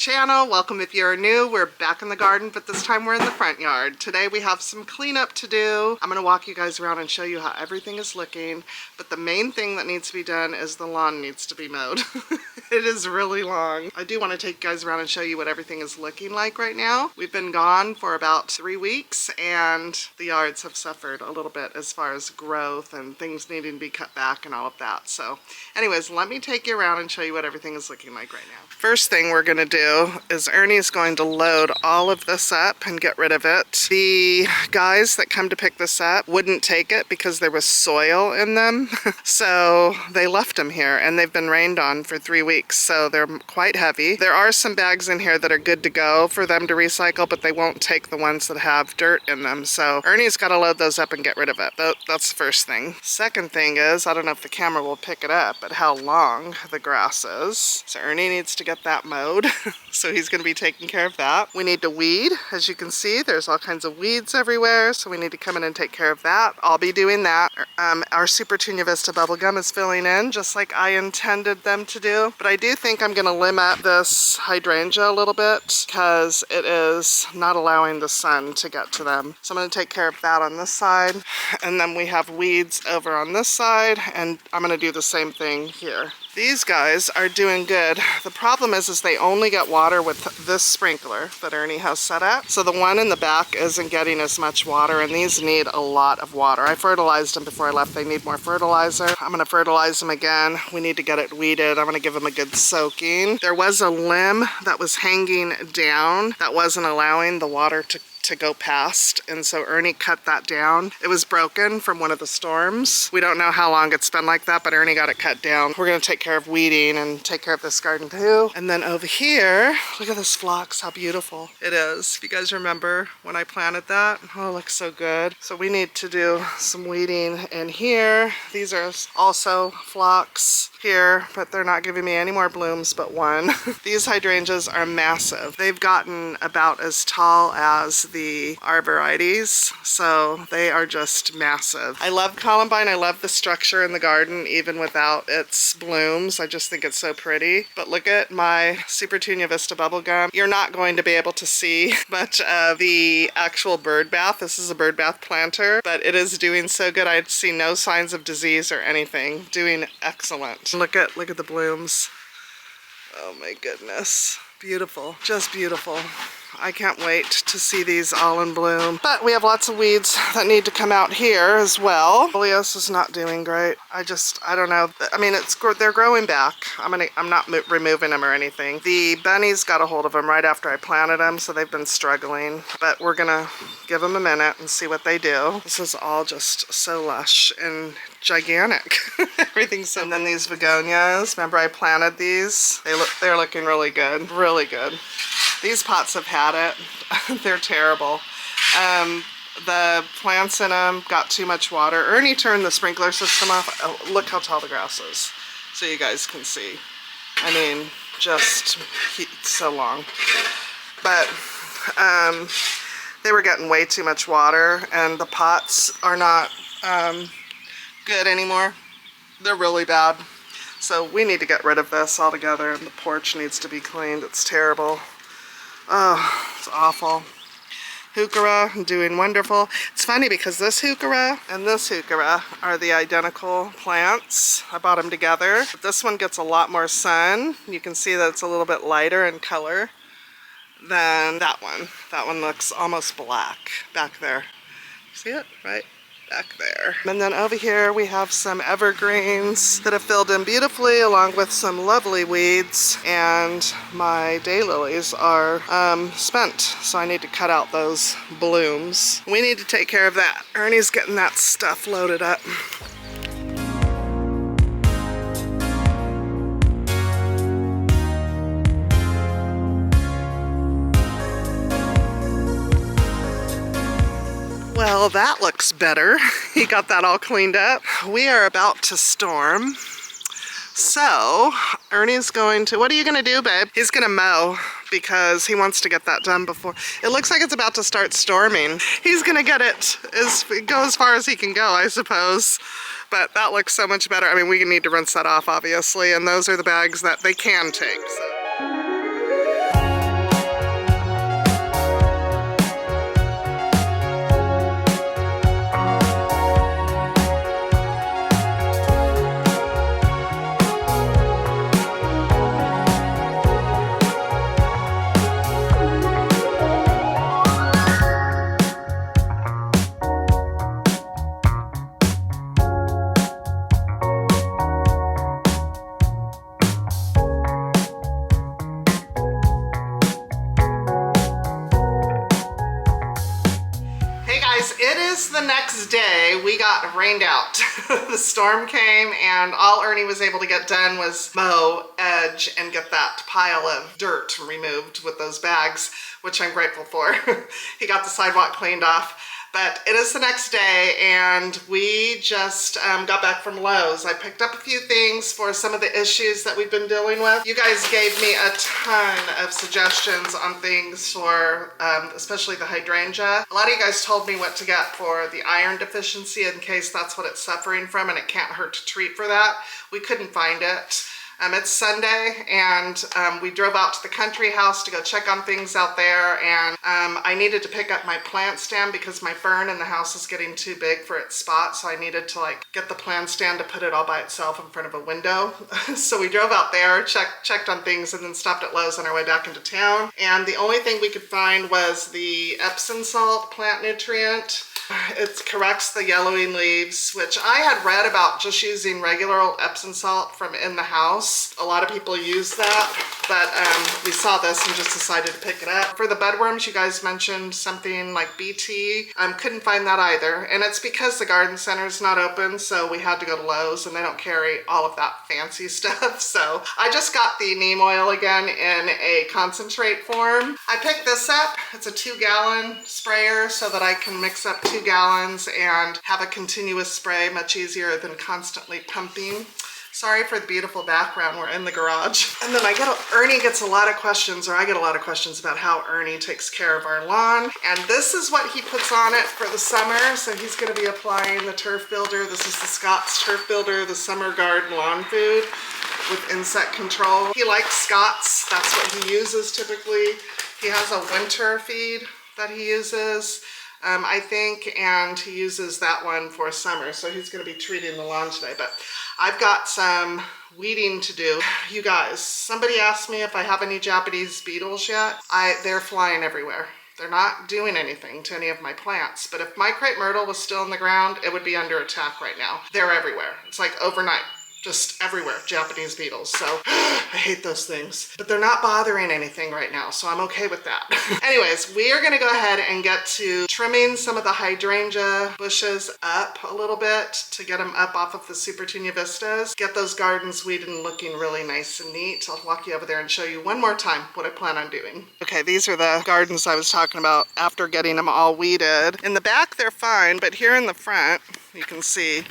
channel. Welcome if you're new. We're back in the garden, but this time we're in the front yard. Today we have some cleanup to do. I'm gonna walk you guys around and show you how everything is looking, but the main thing that needs to be done is the lawn needs to be mowed. It is really long. I do want to take you guys around and show you what everything is looking like right now. We've been gone for about 3 weeks and the yards have suffered a little bit as far as growth and things needing to be cut back and all of that. So anyways, let me take you around and show you what everything is looking like right now. First thing we're gonna do is Ernie's going to load all of this up and get rid of it. The guys that come to pick this up wouldn't take it because there was soil in them. So they left them here and they've been rained on for 3 weeks. So they're quite heavy. There are some bags in here that are good to go for them to recycle, but they won't take the ones that have dirt in them. So Ernie's got to load those up and get rid of it. That's the first thing. Second thing is, I don't know if the camera will pick it up, but how long the grass is. So Ernie needs to get that mowed. So he's going to be taking care of that. We need to weed. As you can see, there's all kinds of weeds everywhere. So we need to come in and take care of that. I'll be doing that. Our 𝓲𝓸𝓷𝓵 𝓣𝓵𝓮 is filling in just like I intended them to do. But I do think I'm going to limit this hydrangea a little bit because it is not allowing the sun to get to them. So I'm going to take care of that on this side. And then we have weeds over on this side. And I'm going to do the same thing here. These guys are doing good. The problem is they only get water with this sprinkler that Ernie has set up. So the one in the back isn't getting as much water, and these need a lot of water. I fertilized them before I left. They need more fertilizer. I'm gonna fertilize them again. We need to get it weeded. I'm gonna give them a good soaking. There was a limb that was hanging down that wasn't allowing the water to go past, and so Ernie cut that down. It was broken from one of the storms. We don't know how long it's been like that, but Ernie got it cut down. We're gonna take care of weeding and take care of this garden too. And then over here, look at this phlox, how beautiful it is. If you guys remember when I planted that, oh, it looks so good. So we need to do some weeding in here. These are also phlox here, but they're not giving me any more blooms but one. These hydrangeas are massive. They've gotten about as tall as the arborvitaes, so they are just massive. I love columbine. I love the structure in the garden even without its blooms. I just think it's so pretty. But look at my 𝓲𝓸𝓷𝓵 𝓣𝓵𝓮. You're not going to be able to see much of the actual bird bath. This is a bird bath planter, but it is doing so good. I see no signs of disease or anything. Doing excellent. Look at the blooms. Oh my goodness. Beautiful. Just beautiful. I can't wait to see these all in bloom. But we have lots of weeds that need to come out here as well. Patios is not doing great. I don't know. I mean, they're growing back. I'm not removing them or anything. The bunnies got a hold of them right after I planted them, so they've been struggling. But we're gonna give them a minute and see what they do. This is all just so lush and gigantic. Everything's so. And then these begonias. Remember I planted these? They're looking really good. Really good. These pots have had it. They're terrible. The plants in them got too much water. Ernie turned the sprinkler system off. Oh, look how tall the grass is, so you guys can see. I mean, just so long. But they were getting way too much water, and the pots are not good anymore. They're really bad. So we need to get rid of this altogether, and the porch needs to be cleaned. It's terrible. Oh, it's awful. 𝓬𝓪𝓻𝓭𝓮, doing wonderful. It's funny because this 𝓬𝓬𝓻 and this 𝓬𝓬𝓻 are the identical plants. I bought them together. But this one gets a lot more sun. You can see that it's a little bit lighter in color than that one. That one looks almost black back there. See it? Right? Back there. And then over here we have some evergreens that have filled in beautifully along with some lovely weeds, and my daylilies are spent, so I need to cut out those blooms. We need to take care of that. Ernie's getting that stuff loaded up. Well, that looks better. He got that all cleaned up. We are about to storm. So, Ernie's going to, what are you gonna do, babe? He's gonna mow because he wants to get that done before. It looks like it's about to start storming. He's gonna get it, go as far as he can go, I suppose. But that looks so much better. I mean, we need to rinse that off, obviously, and those are the bags that they can take. So. It is the next day. We got rained out. The storm came and all Ernie was able to get done was mow, edge, and get that pile of dirt removed with those bags, which I'm grateful for. He got the sidewalk cleaned off. But it is the next day and we just got back from Lowe's. I picked up a few things for some of the issues that we've been dealing with. You guys gave me a ton of suggestions on things for especially the hydrangea. A lot of you guys told me what to get for the iron deficiency in case that's what it's suffering from, and it can't hurt to treat for that. We couldn't find it. It's Sunday and we drove out to the country house to go check on things out there, and I needed to pick up my plant stand because my fern in the house is getting too big for its spot, so I needed to like get the plant stand to put it all by itself in front of a window. So we drove out there, checked on things, and then stopped at Lowe's on our way back into town, and the only thing we could find was the Epsom salt plant nutrient. It corrects the yellowing leaves, which I had read about just using regular old Epsom salt from in the house. A lot of people use that, but we saw this and just decided to pick it up. For the bedworms, you guys mentioned something like BT. Couldn't find that either, and it's because the garden center is not open, so we had to go to Lowe's, and they don't carry all of that fancy stuff. So I just got the neem oil again in a concentrate form. I picked this up. It's a 2-gallon sprayer so that I can mix up 2 gallons and have a continuous spray, much easier than constantly pumping. Sorry for the beautiful background. We're in the garage. And then Ernie gets a lot of questions, or I get a lot of questions about how Ernie takes care of our lawn. And this is what he puts on it for the summer. So he's gonna be applying the Turf Builder. This is the Scott's Turf Builder, the summer garden lawn food with insect control. He likes Scott's. That's what he uses typically. He has a winter feed that he uses. I think, and he uses that one for summer, so he's going to be treating the lawn today. But I've got some weeding to do. You guys, somebody asked me if I have any Japanese beetles yet. They're flying everywhere. They're not doing anything to any of my plants, but if my crepe myrtle was still in the ground, it would be under attack right now. They're everywhere. It's like overnight. Just everywhere, Japanese beetles. So I hate those things, but they're not bothering anything right now, so I'm okay with that. Anyways, we are gonna go ahead and get to trimming some of the hydrangea bushes up a little bit to get them up off of the Supertunia Vistas. Get those gardens weeded and looking really nice and neat. I'll walk you over there and show you one more time what I plan on doing. Okay, these are the gardens I was talking about after getting them all weeded. In the back, they're fine, but here in the front, you can see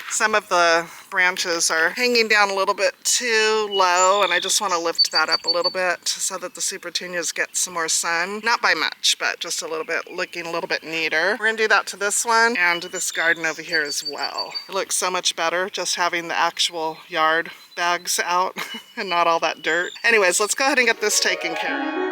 some of the branches are hanging down a little bit too low, and I just want to lift that up a little bit so that the Supertunias get some more sun. Not by much, but just a little bit, looking a little bit neater. We're gonna do that to this one and this garden over here as well. It looks so much better just having the actual yard bags out and not all that dirt. Anyways, let's go ahead and get this taken care of.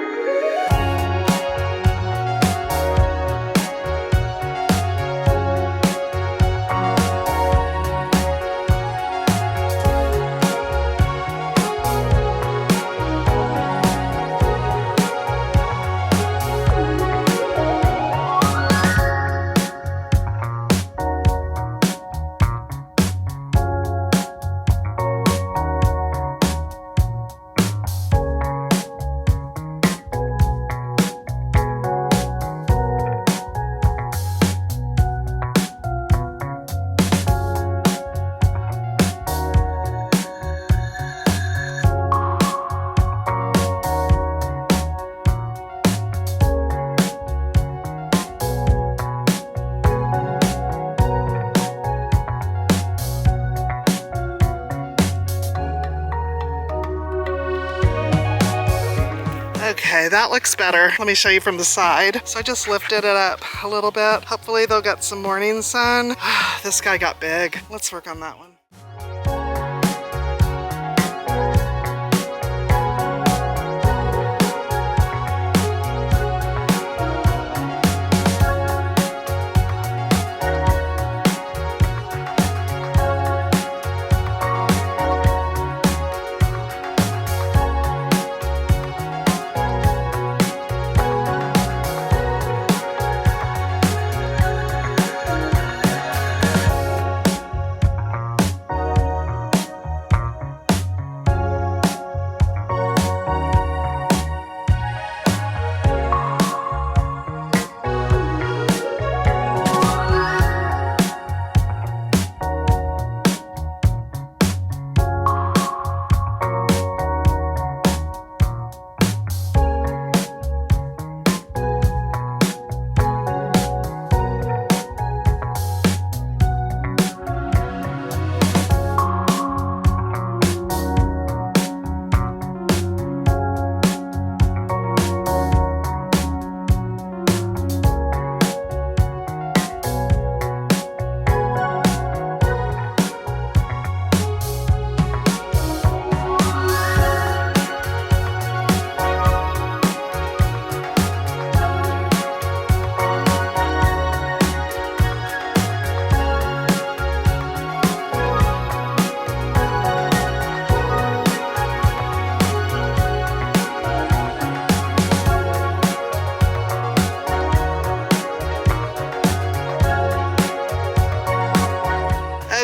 Okay, that looks better. Let me show you from the side. So I just lifted it up a little bit. Hopefully they'll get some morning sun. This guy got big. Let's work on that one.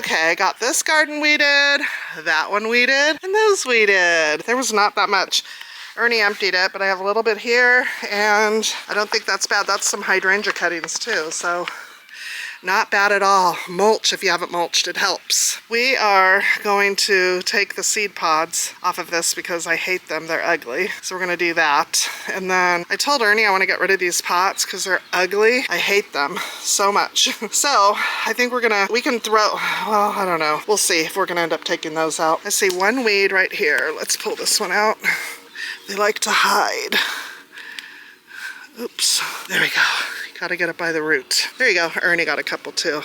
Okay, I got this garden weeded, that one weeded, and those weeded. There was not that much. Ernie emptied it, but I have a little bit here, and I don't think that's bad. That's some hydrangea cuttings too, so not bad at all. Mulch, if you haven't mulched, it helps. We are going to take the seed pods off of this because I hate them. They're ugly. So we're going to do that. And then I told Ernie I want to get rid of these pots because they're ugly. I hate them so much. So I think we can throw, well, I don't know. We'll see if we're going to end up taking those out. I see one weed right here. Let's pull this one out. They like to hide. Oops. There we go. Gotta get it by the root. There you go. Ernie got a couple too.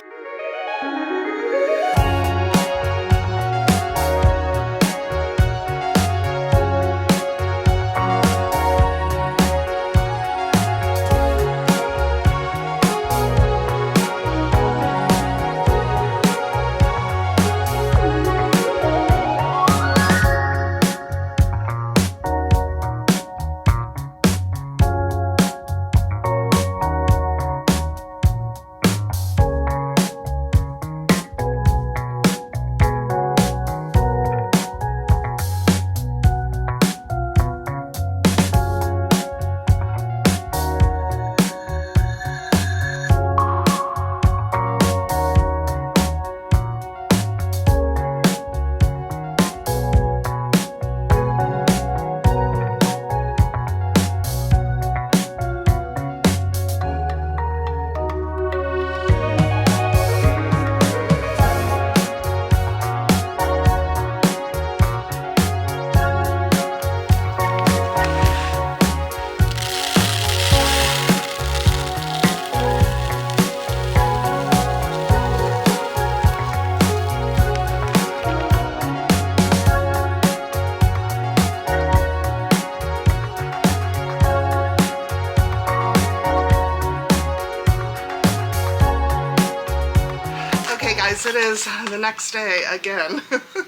It is the next day again.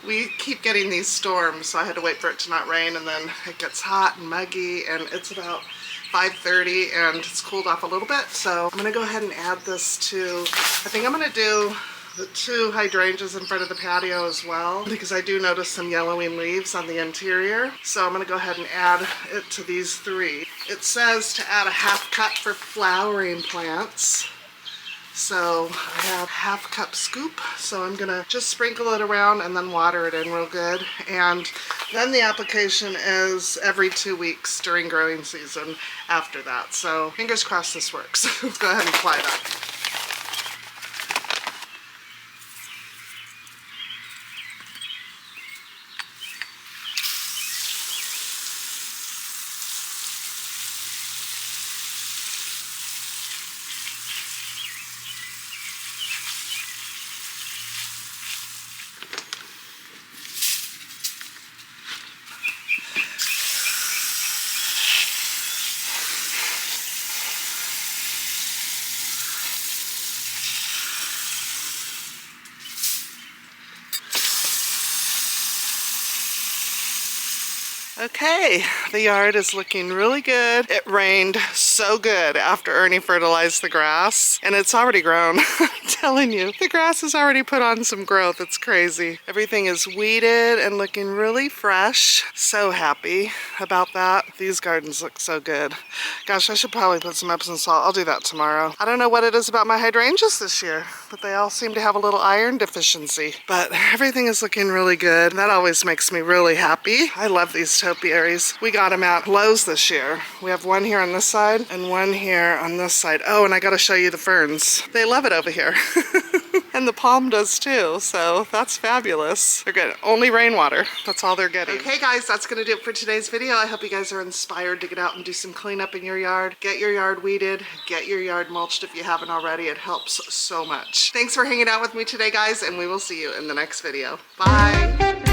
We keep getting these storms, so I had to wait for it to not rain, and then it gets hot and muggy, and it's about 5:30 and it's cooled off a little bit. So I'm gonna go ahead and add this to, I think I'm gonna do the 2 hydrangeas in front of the patio as well, because I do notice some yellowing leaves on the interior. So I'm gonna go ahead and add it to these 3. It says to add a 1/2 cup for flowering plants. So I have 1/2 cup scoop, so I'm gonna just sprinkle it around and then water it in real good. And then the application is every 2 weeks during growing season after that. So fingers crossed this works. Let's go ahead and apply that. Okay, the yard is looking really good. It rained so good after Ernie fertilized the grass, and it's already grown. I'm telling you, the grass has already put on some growth. It's crazy. Everything is weeded and looking really fresh. So happy about that. These gardens look so good. Gosh, I should probably put some Epsom salt. I'll do that tomorrow. I don't know what it is about my hydrangeas this year, but they all seem to have a little iron deficiency. But everything is looking really good. That always makes me really happy. I love these topiaries. We got them at Lowe's this year. We have one here on this side and one here on this side. Oh, and I gotta show you the ferns. They love it over here. And the palm does too, so that's fabulous. They're good. Only rainwater. That's all they're getting. Okay guys, that's gonna do it for today's video. I hope you guys are inspired to get out and do some cleanup in your yard. Get your yard weeded, get your yard mulched if you haven't already. It helps so much. Thanks for hanging out with me today, guys, and we will see you in the next video. Bye.